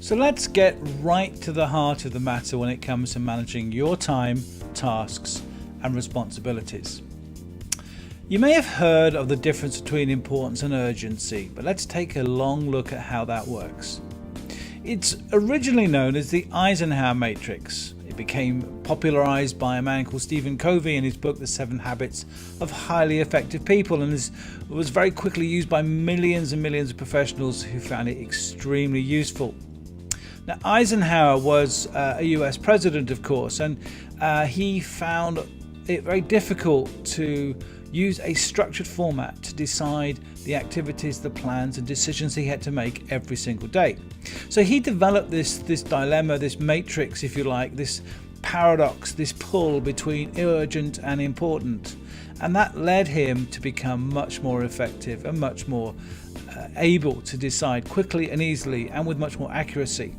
So let's get right to the heart of the matter when it comes to managing your time, tasks, and responsibilities. You may have heard of the difference between importance and urgency, but let's take a long look at how that works. It's originally known as the Eisenhower Matrix. It became popularized by a man called Stephen Covey in his book, The 7 Habits of Highly Effective People, and was very quickly used by millions and millions of professionals who found it extremely useful. Now, Eisenhower was a US president, of course, and he found it very difficult to use a structured format to decide the activities, the plans and decisions he had to make every single day. So he developed this dilemma, this matrix, if you like, this paradox, this pull between urgent and important. And that led him to become much more effective and much more able to decide quickly and easily and with much more accuracy.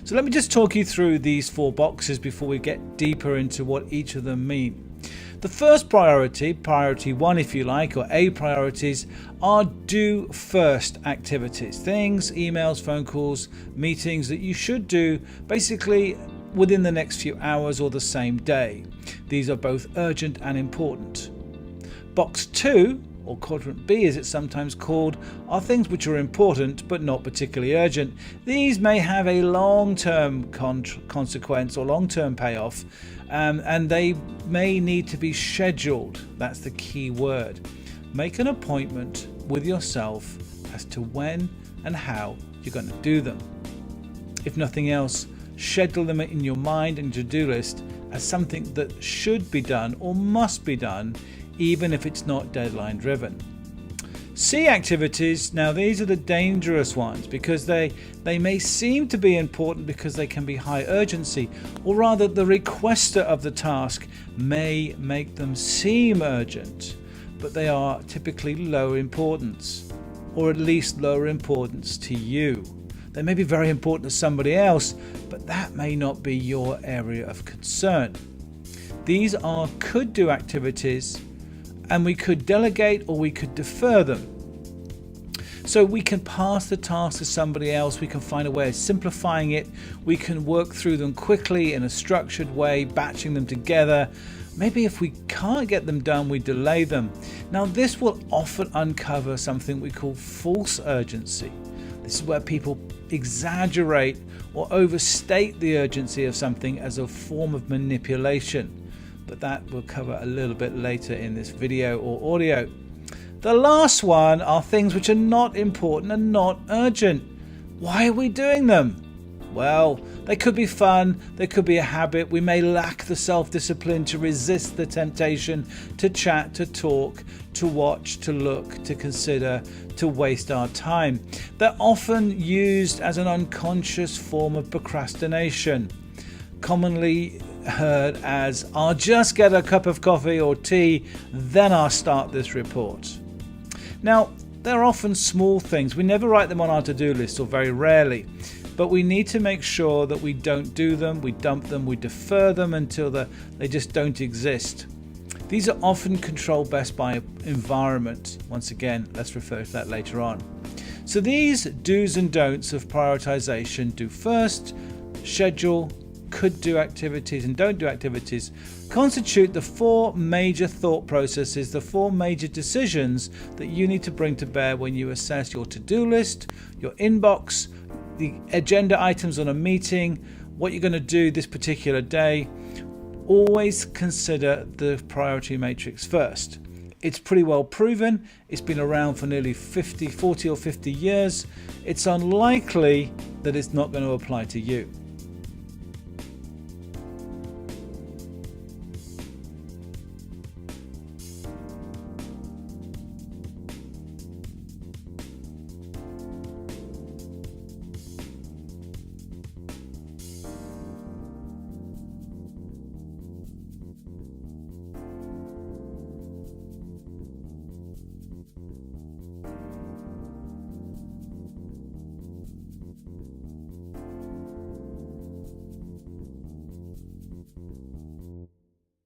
So let me just talk you through these 4 boxes before we get deeper into what each of them mean. The first priority 1 if you like, or A priorities, are do first activities. Things, emails, phone calls, meetings that you should do basically within the next few hours or the same day. These are both urgent and important. Box 2, or quadrant B as it's sometimes called, are things which are important but not particularly urgent. These may have a long-term consequence or long-term payoff, and they may need to be scheduled. That's the key word. Make an appointment with yourself as to when and how you're going to do them. If nothing else, schedule them in your mind and to-do list as something that should be done or must be done, even if it's not deadline driven. C activities, now these are the dangerous ones because they may seem to be important because they can be high urgency, or rather the requester of the task may make them seem urgent, but they are typically low importance, or at least lower importance to you. They may be very important to somebody else, but that may not be your area of concern. These are could do activities, and we could delegate or we could defer them. So we can pass the task to somebody else, we can find a way of simplifying it, we can work through them quickly in a structured way, batching them together. Maybe if we can't get them done, we delay them. Now this will often uncover something we call false urgency. This is where people exaggerate or overstate the urgency of something as a form of manipulation. But that we'll cover a little bit later in this video or audio. The last one are things which are not important and not urgent. Why are we doing them? Well, they could be fun, they could be a habit. We may lack the self-discipline to resist the temptation to chat, to talk, to watch, to look, to consider, to waste our time. They're often used as an unconscious form of procrastination, commonly heard as, I'll just get a cup of coffee or tea, then I'll start this report. Now, they're often small things. We never write them on our to-do list, or very rarely, but we need to make sure that we don't do them, we dump them, we defer them until they just don't exist. These are often controlled best by environment. Once again, let's refer to that later on. So these do's and don'ts of prioritization: do first, schedule, could do activities and don't do activities, constitute the 4 major thought processes, the 4 major decisions that you need to bring to bear when you assess your to-do list, your inbox, the agenda items on a meeting, what you're going to do this particular day. Always consider the priority matrix first. It's pretty well proven. It's been around for nearly 40 or 50 years. It's unlikely that it's not going to apply to you.